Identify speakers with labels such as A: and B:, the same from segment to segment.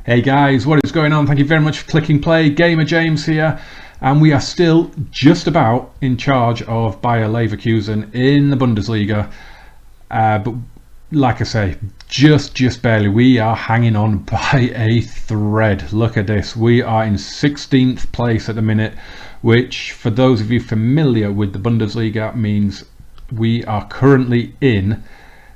A: Hey guys, what is going on? Thank you very much for clicking play. Gamer James here, and we are still just about in charge of Bayer Leverkusen in the Bundesliga. But like I say, just barely. We are hanging on by a thread. Look at this. We are in 16th place at the minute, which for those of you familiar with the Bundesliga means we are currently in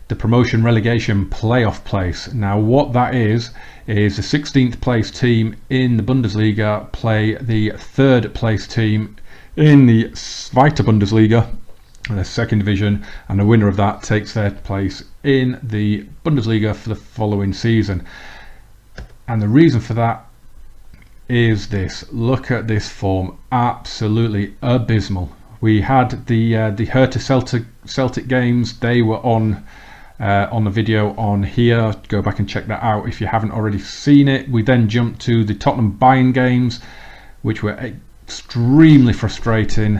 A: the promotion relegation playoff place. Now what that is the 16th place team in the Bundesliga play the 3rd place team in the Zweite Bundesliga, the second division, and the winner of that takes their place in the Bundesliga for the following season. And the reason for that is this. Look at this form, absolutely abysmal. We had the Hertha Celtic games. They were on the video on here. Go back and check that out if you haven't already seen it. We then jumped to the Tottenham Bayern games, which were extremely frustrating.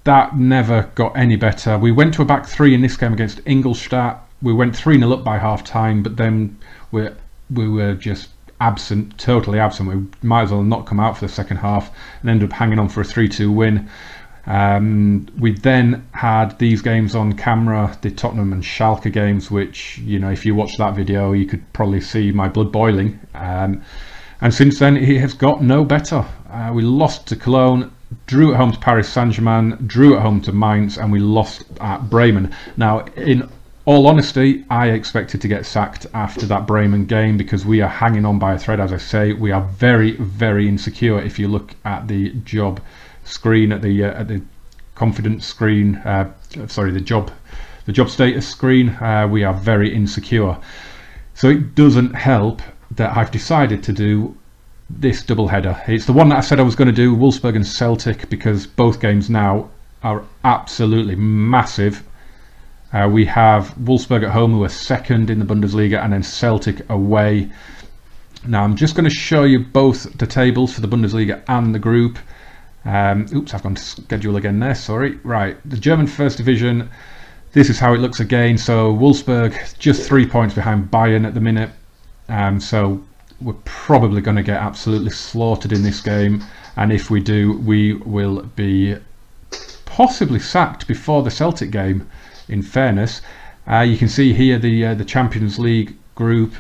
A: That never got any better. We went to a back three in this game against Ingolstadt. We went 3-0 up by half time, but then we were just absent, totally absent. We might as well not come out for the second half and ended up hanging on for a 3-2 win. We then had these games on camera, the Tottenham and Schalke games, which, you know, if you watch that video you could probably see my blood boiling, and since then it has got no better. We lost to Cologne, drew at home to Paris Saint-Germain, drew at home to Mainz, and we lost at Bremen. Now in all honesty, I expected to get sacked after that Bremen game because we are hanging on by a thread. As I say, we are very, very insecure. If you look at the job screen, at the confidence screen, the job status screen, we are very insecure. So it doesn't help that I've decided to do this double header. It's the one that I said I was going to do, Wolfsburg and Celtic, because both games now are absolutely massive. We have Wolfsburg at home, who are second in the Bundesliga, and then Celtic away. Now I'm just going to show you both the tables for the Bundesliga and the group. Oops, I've gone to schedule again there, sorry. Right, the German first division, this is how it looks again. So Wolfsburg just 3 points behind Bayern at the minute, so we're probably going to get absolutely slaughtered in this game, and if we do, we will be possibly sacked before the Celtic game, in fairness. You can see here the Champions League group.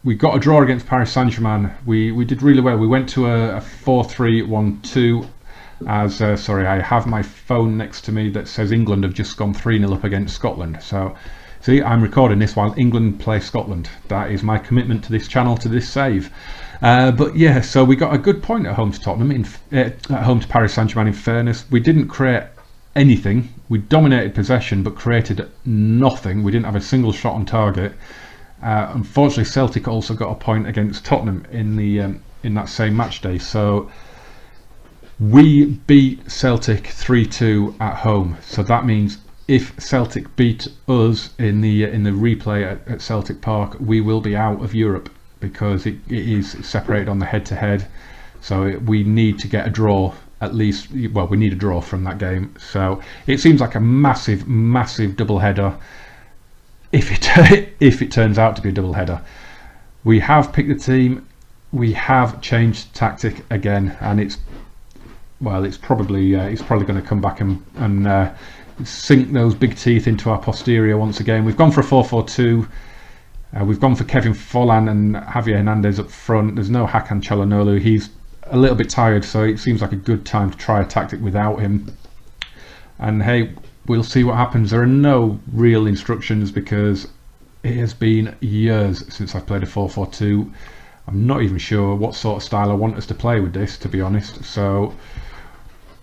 A: We got a draw against Paris Saint-Germain. We did really well. We went to a 4-3-1-2. As sorry, I have my phone next to me that says England have just gone 3-0 up against Scotland. So see, I'm recording this while England play Scotland. That is my commitment to this channel, to this save. But yeah, so we got a good point at home to Tottenham, at home to Paris Saint-Germain. In fairness, we didn't create anything. We dominated possession but created nothing. We didn't have a single shot on target. Unfortunately, Celtic also got a point against Tottenham in that same match day. So we beat Celtic 3-2 at home. So that means if Celtic beat us in the replay at Celtic Park, we will be out of Europe because it is separated on the head-to-head. So we need to get a draw, at least. Well, we need a draw from that game. So it seems like a massive double header. If it turns out to be a double header, we have picked the team, we have changed tactic again, and it's probably going to come back and sink those big teeth into our posterior once again. We've gone for a 4-4-2. We've gone for Kevin Folland and Javier Hernandez up front. There's no Hakan Çalhanoğlu. He's a little bit tired, so it seems like a good time to try a tactic without him. And hey, we'll see what happens. There are no real instructions because it has been years since I've played a 4-4-2. I'm not even sure what sort of style I want us to play with this, to be honest. So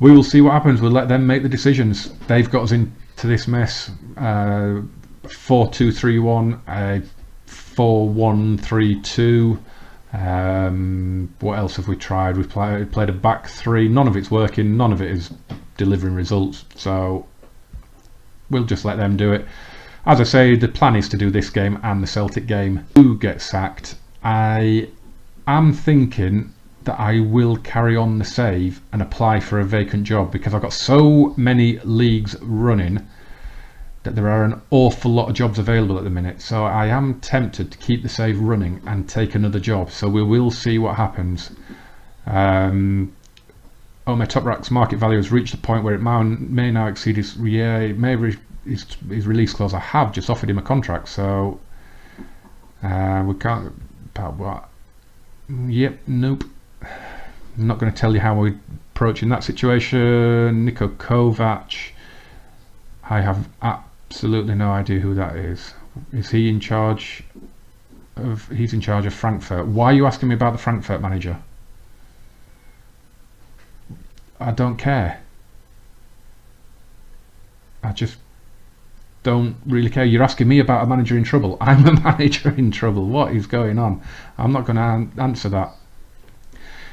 A: we will see what happens. We'll let them make the decisions. They've got us into this mess. 4-2-3-1, 4-1-3-2. What else have we tried? We've played a back three. None of it's working. None of it is delivering results. So we'll just let them do it. As I say, the plan is to do this game and the Celtic game. Who gets sacked? I am thinking that I will carry on the save and apply for a vacant job because I've got so many leagues running that there are an awful lot of jobs available at the minute. So I am tempted to keep the save running and take another job. So we will see what happens. My Top Rack's market value has reached a point where it may now exceed his his release clause. I have just offered him a contract, so we can't. About what? Yep, nope. I'm not going to tell you how we're approaching that situation. Niko Kovac, I have absolutely no idea who that is. Is he in charge of? He's in charge of Frankfurt. Why are you asking me about the Frankfurt manager? I don't care. I just don't really care. You're asking me about a manager in trouble. I'm a manager in trouble. What is going on? I'm not going to answer that.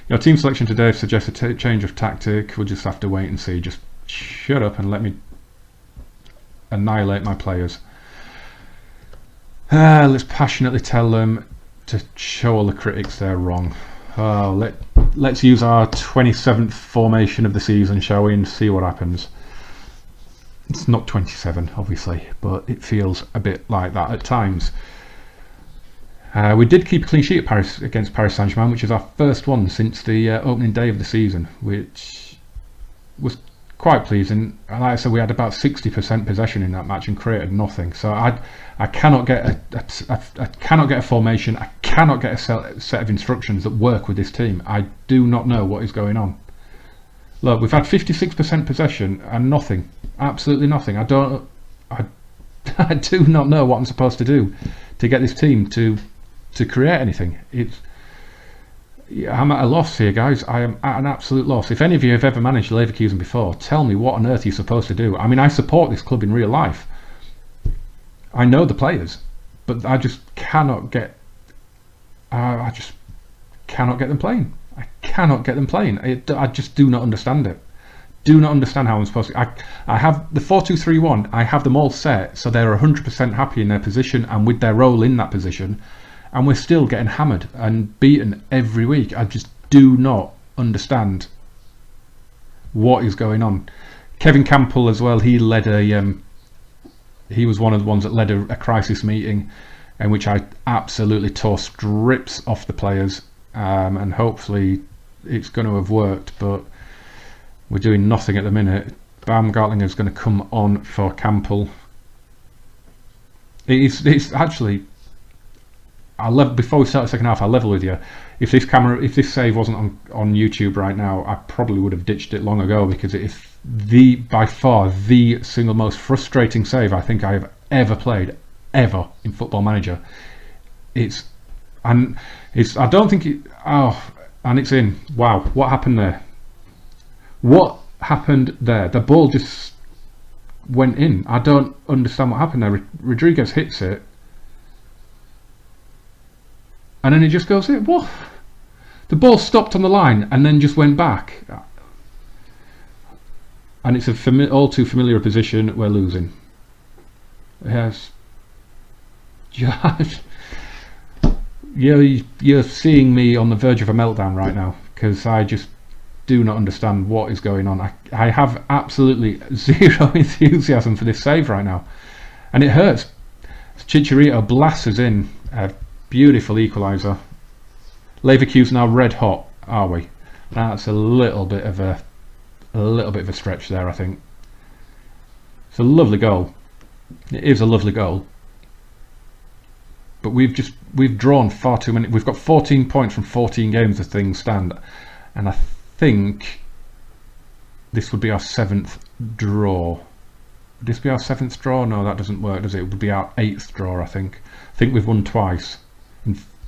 A: Your team selection today suggests a change of tactic. We'll just have to wait and see. Just shut up and let me annihilate my players. Let's passionately tell them to show all the critics they're wrong. Let's use our 27th formation of the season, shall we, and see what happens. It's not 27, obviously, but it feels a bit like that at times. We did keep a clean sheet at against Paris Saint-Germain, which is our first one since the opening day of the season, which was quite pleasing. And like I said, we had about 60% possession in that match and created nothing. So I cannot get a formation. I cannot get a set of instructions that work with this team. I do not know what is going on. Look, we've had 56% possession and nothing, absolutely nothing. I do not know what I'm supposed to do to get this team to create anything. I'm at a loss here, guys. I am at an absolute loss. If any of you have ever managed Leverkusen before, tell me what on earth you're supposed to do. I mean, I support this club in real life. I know the players, but I just cannot get. I just cannot get them playing. I cannot get them playing. I just do not understand it. Do not understand how I'm supposed to. I have the 4-2-3-1. I have them all set, so they're 100% happy in their position and with their role in that position. And we're still getting hammered and beaten every week. I just do not understand what is going on. Kevin Campbell as well. He led he was one of the ones that led a crisis meeting, in which I absolutely tore strips off the players. And hopefully it's going to have worked, but we're doing nothing at the minute. Baumgartlinger is going to come on for Campbell. It's actually. Before we start the second half, I'll level with you. If this save wasn't on YouTube right now, I probably would have ditched it long ago, because it's by far the single most frustrating save I think I have ever played in Football Manager. And it's in. Wow, what happened there? What happened there? The ball just went in. I don't understand what happened there. Rodriguez hits it, and then it just goes in. What? The ball stopped on the line and then just went back. And it's all too familiar position. We're losing. Yes. You're seeing me on the verge of a meltdown right now, because I just do not understand what is going on. I have absolutely zero enthusiasm for this save right now, and it hurts. Chicharito blasts us in. Beautiful equaliser. Leverkusen are red hot, are we? That's a little bit of a stretch there, I think. It's a lovely goal. It is a lovely goal. But we've drawn far too many. We've got 14 points from 14 games as things stand, and I think this would be our 7th draw. Would this be our 7th draw? No, that doesn't work, does it? It would be our 8th draw, I think. I think we've won twice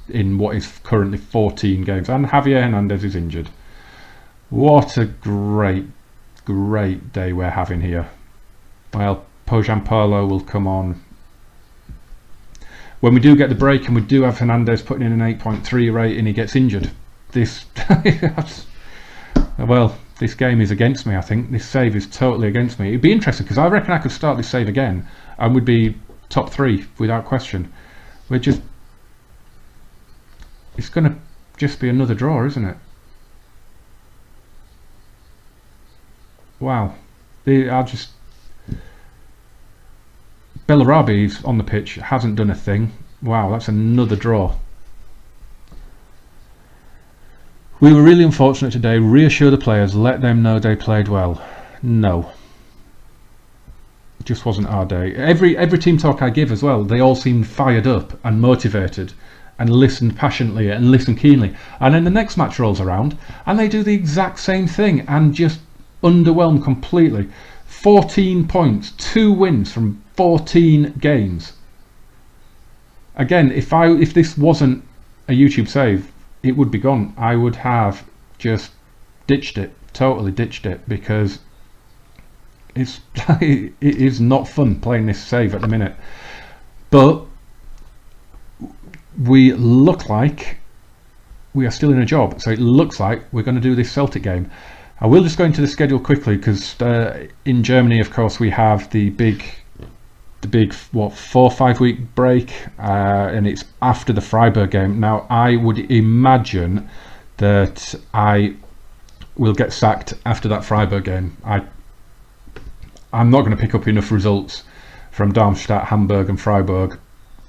A: in what is currently 14 games, and Javier Hernandez is injured. What a great day we're having here. Well, Pojampalo will come on when we do get the break, and we do have Hernandez putting in an 8.3 rate and he gets injured. Well, this game is against me. I think this save is totally against me. It'd be interesting, because I reckon I could start this save again and we'd be top 3 without question. It's going to just be another draw, isn't it? Wow. Bellarabi's on the pitch, hasn't done a thing. Wow, that's another draw. We were really unfortunate today. Reassure the players, let them know they played well. No. It just wasn't our day. Every team talk I give as well, they all seemed fired up and motivated and listened passionately and listened keenly. And then the next match rolls around and they do the exact same thing and just underwhelm completely. 14 points, 2 wins from 14 games. Again, if this wasn't a YouTube save, it would be gone. I would have just ditched it, totally ditched it, because it is not fun playing this save at the minute. But we look like we are still in a job, so it looks like we're going to do this Celtic game. I will just go into the schedule quickly, because in Germany, of course, we have the big 4-5 week break, and it's after the Freiburg game. Now I would imagine that I will get sacked after that Freiburg game. I'm not going to pick up enough results from Darmstadt, Hamburg and Freiburg.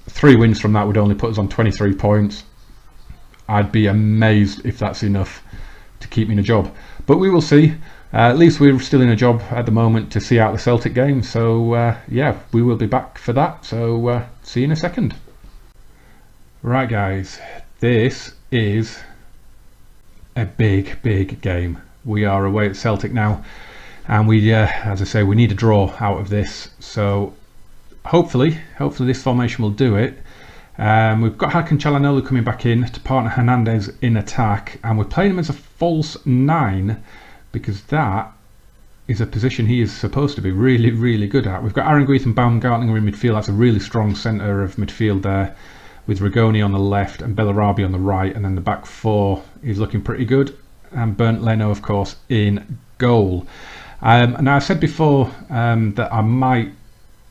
A: 3 wins from that would only put us on 23 points. I'd be amazed if that's enough to keep me in a job, but we will see. At least we're still in a job at the moment to see out the Celtic game, so yeah, we will be back for that, so see you in a second. Right guys, this is a big game. We are away at Celtic now, and we, as I say, we need a draw out of this, so hopefully this formation will do it. We've got Hakan Çalhanoğlu coming back in to partner Hernandez in attack, and we're playing him as a false 9, because that is a position he is supposed to be really good at. We've got Aranguiz and Baumgartlinger in midfield. That's a really strong centre of midfield there, with Rigoni on the left and Bellarabi on the right, and then the back 4 is looking pretty good, and Bernd Leno, of course, in goal. Now I said before that I might,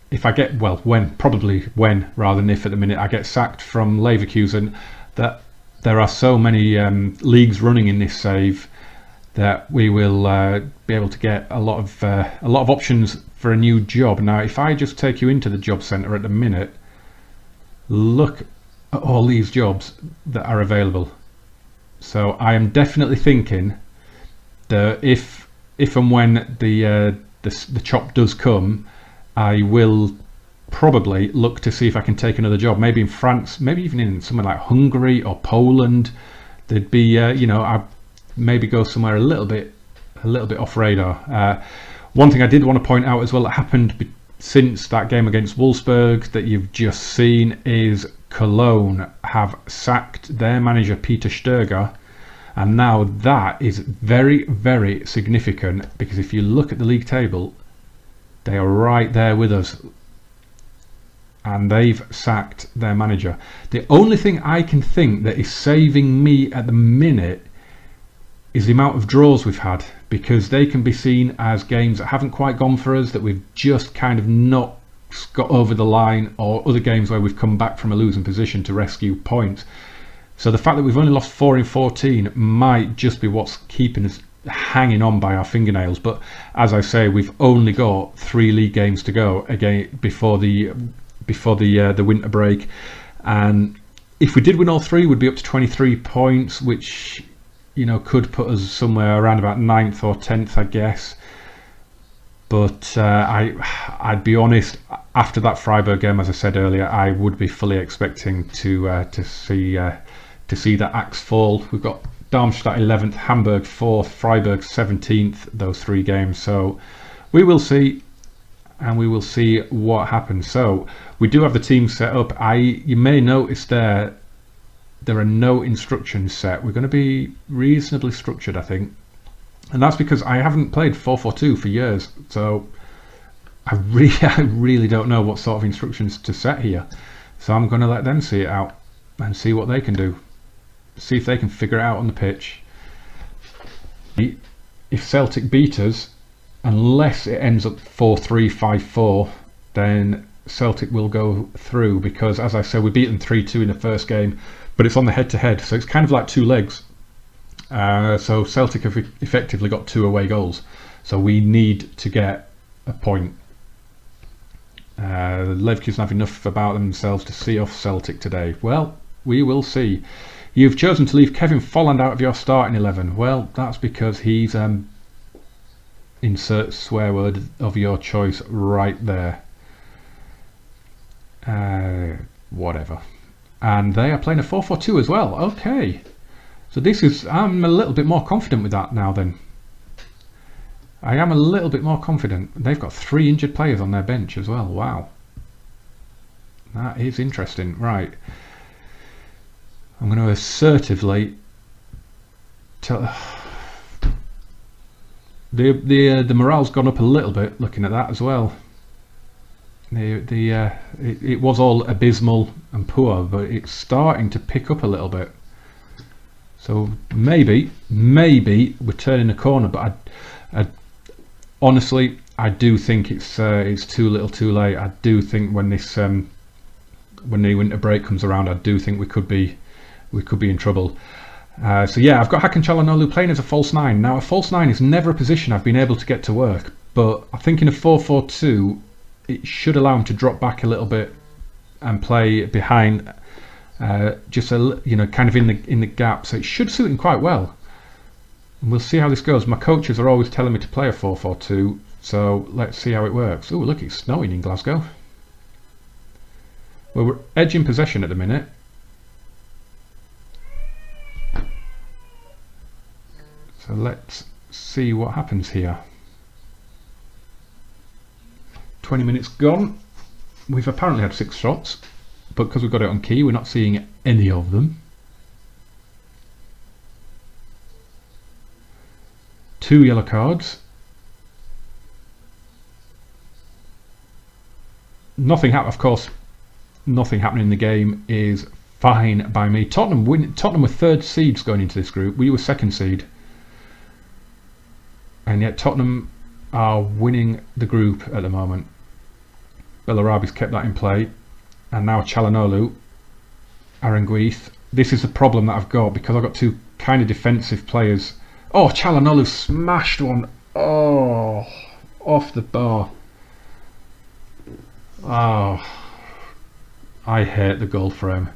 A: if I get, well, probably when rather than if at the minute, I get sacked from Leverkusen, that there are so many leagues running in this save that we will be able to get a lot of options for a new job. Now if I just take you into the job centre at the minute, look at all these jobs that are available. So I am definitely thinking that if and when the chop does come, I will probably look to see if I can take another job, maybe in France, maybe even in somewhere like Hungary or Poland. There'd be you know, I maybe go somewhere a little bit off radar. One thing I did want to point out as well that happened since that game against Wolfsburg that you've just seen is Cologne have sacked their manager Peter Stöger, and now that is very significant, because if you look at the league table, they are right there with us, and they've sacked their manager. The only thing I can think that is saving me at the minute is the amount of draws we've had, because they can be seen as games that haven't quite gone for us, that we've just kind of not got over the line, or other games where we've come back from a losing position to rescue points. So the fact that we've only lost 4 in 14 might just be what's keeping us hanging on by our fingernails. But as I say, we've only got 3 league games to go again before the winter break, and if we did win all 3, we'd be up to 23 points, which, you know, could put us somewhere around about 9th or 10th, I guess. But I'd be honest, after that Freiburg game, as I said earlier, I would be fully expecting to see that axe fall. We've got Darmstadt 11th, Hamburg 4th, Freiburg 17th, those 3 games. So we will see, and we will see what happens. So we do have the team set up. You may notice there are no instructions set. We're going to be reasonably structured, I think, and that's because I haven't played 4-4-2 for years, so I really don't know what sort of instructions to set here. So I'm going to let them see it out and see what they can do, see if they can figure it out on the pitch. If Celtic beat us, unless it ends up 4-3, 5-4, then Celtic will go through, because as I said, we beat them 3-2 in the first game, but it's on the head-to-head, so it's kind of like 2 legs. So Celtic have effectively got 2 away goals, so we need to get a point. Leverkusen have enough about themselves to see off Celtic today. Well, we will see. You've chosen to leave Kevin Folland out of your starting 11. Well, that's because he's insert swear word of your choice right there. Whatever. And they are playing a 4-4-2 as well. Okay. So this is, I'm a little bit more confident with that now then. I am a little bit more confident. They've got 3 injured players on their bench as well. Wow. That is interesting. Right. I'm going to assertively tell... The morale's gone up a little bit looking at that as well. It was all abysmal and poor, but it's starting to pick up a little bit. So maybe we're turning a corner. But honestly, I do think it's too little, too late. I do think when this when the winter break comes around, I do think we could be in trouble. So yeah, I've got Hakan Çalhanoğlu playing as a false 9. Now a false 9 is never a position I've been able to get to work, but I think in a 4-4-2 it should allow him to drop back a little bit and play behind, just kind of in the gap. So it should suit him quite well. And we'll see how this goes. My coaches are always telling me to play a 4-4-2, so let's see how it works. Oh, look, it's snowing in Glasgow. Well, we're edging possession at the minute. So let's see what happens here. 20 minutes gone. We've apparently had 6 shots, but because we've got it on key, we're not seeing any of them. 2 yellow cards. Of course, nothing happening in the game is fine by me. Tottenham were 3rd seeds going into this group. We were 2nd seed. And yet Tottenham are winning the group at the moment. Bellarabi's kept that in play. And now Çalhanoğlu, Aranguiz. This is the problem that I've got because I've got 2 kind of defensive players. Oh, Çalhanoğlu smashed one. Oh, off the bar. Oh, I hate the goal frame.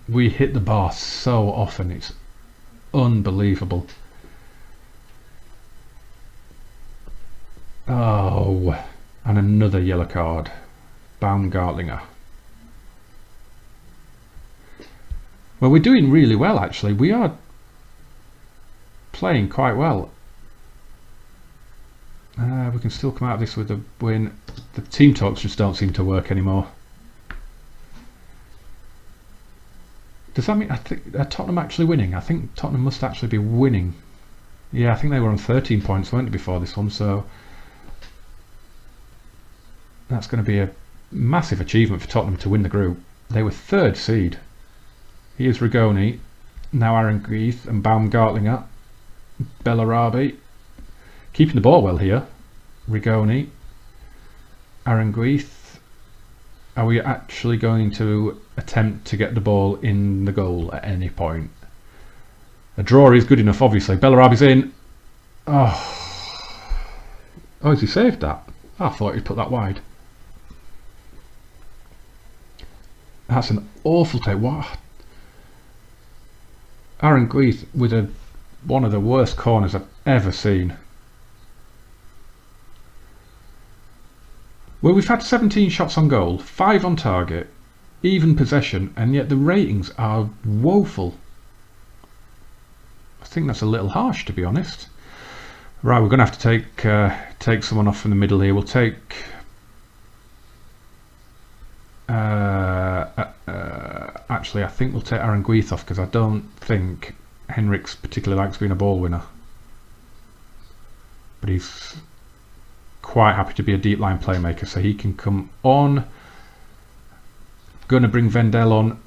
A: We hit the bar so often. It's unbelievable. Oh, and another yellow card. Baumgartlinger. Well, we're doing really well actually. We are playing quite well. We can still come out of this with a win. The team talks just don't seem to work anymore. Does that mean, are Tottenham actually winning? I think Tottenham must actually be winning. Yeah, I think they were on 13 points, weren't they, before this one, so that's going to be a massive achievement for Tottenham to win the group. They were 3rd seed. Here's Rigoni, now Aranguiz and Baumgartlinger. Bellarabi, keeping the ball well here. Rigoni, Aranguiz. Are we actually going to attempt to get the ball in the goal at any point? A draw is good enough, obviously. Bellarabi's in. Oh, has he saved that? I thought he'd put that wide. That's an awful take. What? Aranguiz with one of the worst corners I've ever seen. Well, we've had 17 shots on goal, 5 on target, even possession, and yet the ratings are woeful. I think that's a little harsh, to be honest. Right, we're going to have to take someone off from the middle here. We'll take actually I think we'll take Aranguiz off because I don't think Henriks particularly likes being a ball winner, but he's quite happy to be a deep line playmaker, so he can come on. Going to bring Vendel on.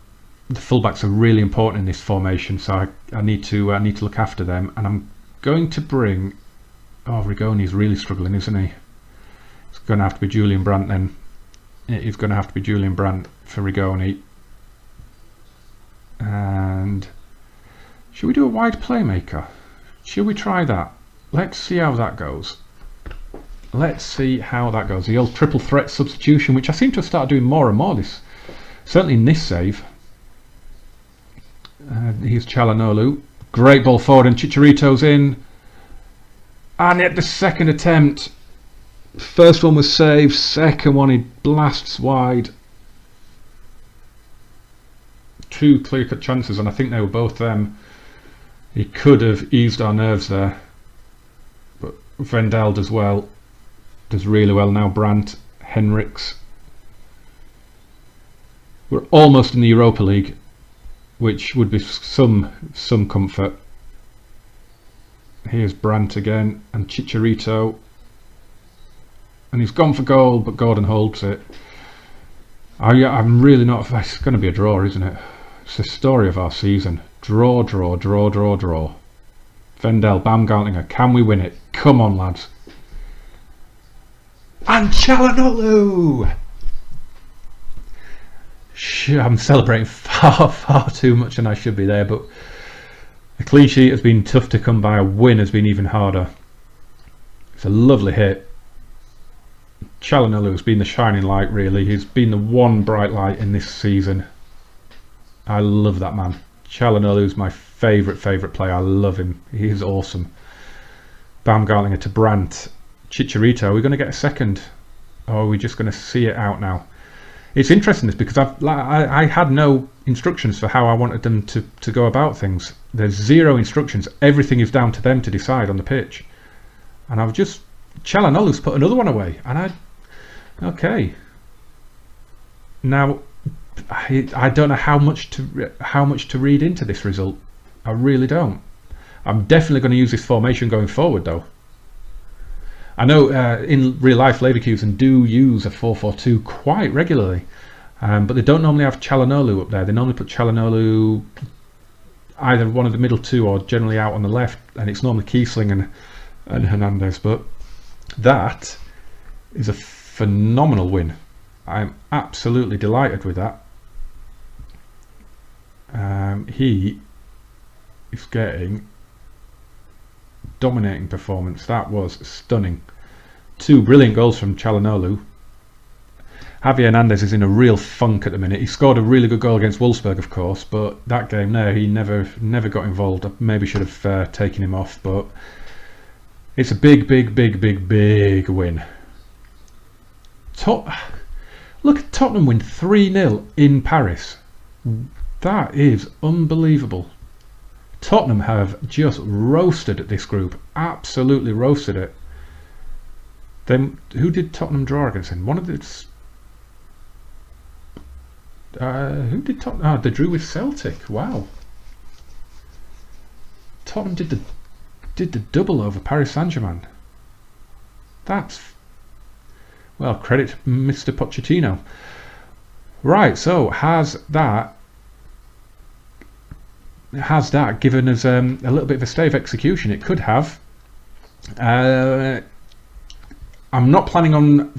A: The fullbacks are really important in this formation, so I need to look after them, and I'm going to bring... Oh, Rigoni's really struggling, isn't he? It's going to have to be Julian Brandt then. It is going to have to be Julian Brandt for Rigoni. And should we do a wide playmaker? Should we try that? Let's see how that goes. let's see how that goes. The old triple threat substitution, which I seem to have started doing more and more, certainly in this save. Here's Çalhanoğlu. Great ball forward, and Chicharito's in. And at the second attempt, first one was saved, second one he blasts wide. Two clear-cut chances, and I think they were both them. He could have eased our nerves there, but Vendel does well, does really well now. Brandt, Henriks. We're almost in the Europa League, which would be some comfort. Here's Brandt again, and Chicharito, and he's gone for goal, but Gordon holds it. I'm really not. It's going to be a draw, isn't it? It's the story of our season. Draw, draw, draw, draw, draw. Vendel, Baumgartlinger, can we win it? Come on, lads. And Çalhanoğlu! I'm celebrating far too much, and I should be there, but a clean sheet has been tough to come by. A win has been even harder. It's a lovely hit. Çalhanoğlu has been the shining light, really. He's been the one bright light in this season. I love that man. Çalhanoğlu is my favourite player. I love him. He is awesome. Baumgartlinger to Brandt. Chicharito. Are we going to get a second? Or are we just going to see it out now? It's interesting this because I had no instructions for how I wanted them to go about things. There's zero instructions. Everything is down to them to decide on the pitch. And I've just... Çalhanoğlu's put another one away. And okay. Now, I don't know how much to read into this result. I really don't. I'm definitely going to use this formation going forward, though. I know in real life Leverkusen do use a 4-4-2 quite regularly, but they don't normally have Çalhanoğlu up there. They normally put Çalhanoğlu either one of the middle two or generally out on the left, and it's normally Kiesling and Hernandez. But that is a phenomenal win. I'm absolutely delighted with that. He is getting dominating performance. That was stunning. Two brilliant goals from Çalhanoğlu. Javier Hernandez is in a real funk at the minute. He scored a really good goal against Wolfsburg, of course, but that game there he never got involved. I maybe should have taken him off, but it's a big win. Look at Tottenham win 3-0 in Paris. That is unbelievable. Tottenham have just roasted this group, absolutely roasted it. Then who did Tottenham draw against? One of the who did Tottenham? Oh, they drew with Celtic. Wow. Tottenham did the double over Paris Saint-Germain. That's, well, credit to Mr. Pochettino. Right, so has that given us a little bit of a stay of execution? It could have. I'm not planning on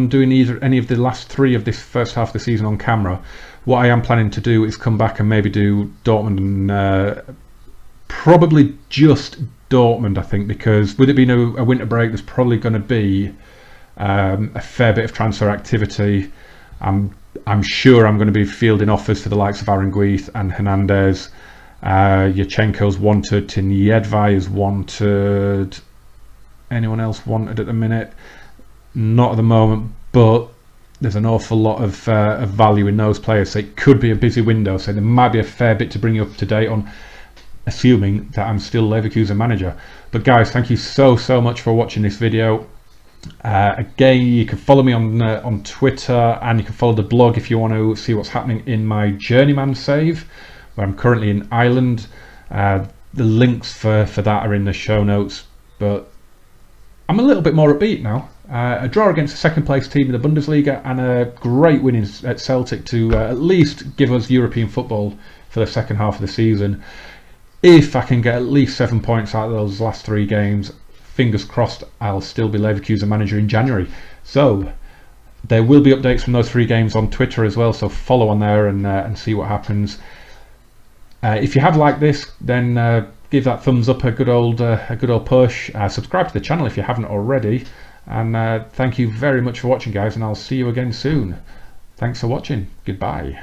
A: doing any of the last three of this first half of the season on camera. What I am planning to do is come back and maybe do Dortmund and probably just Dortmund, I think, because with it being a winter break, there's probably going to be a fair bit of transfer activity. I'm sure I'm going to be fielding offers for the likes of Aranguiz and Hernandez. Yachenko's wanted, Tiniedvai is wanted. Anyone else wanted at the minute? Not at the moment, but there's an awful lot of value in those players, so it could be a busy window, so there might be a fair bit to bring you up to date on, assuming that I'm still Leverkusen manager. But guys, thank you so much for watching this video. Again, you can follow me on Twitter, and you can follow the blog if you want to see what's happening in my Journeyman save, where I'm currently in Ireland. The links for that are in the show notes, but I'm a little bit more upbeat now. A draw against a second place team in the Bundesliga and a great win at Celtic to at least give us European football for the second half of the season. If I can get at least 7 points out of those last three games, fingers crossed I'll still be Leverkusen manager in January. So there will be updates from those three games on Twitter as well, so follow on there and see what happens. If you have liked this, then give that thumbs up, a good old push. Subscribe to the channel if you haven't already. And thank you very much for watching, guys, and I'll see you again soon. Thanks for watching. Goodbye.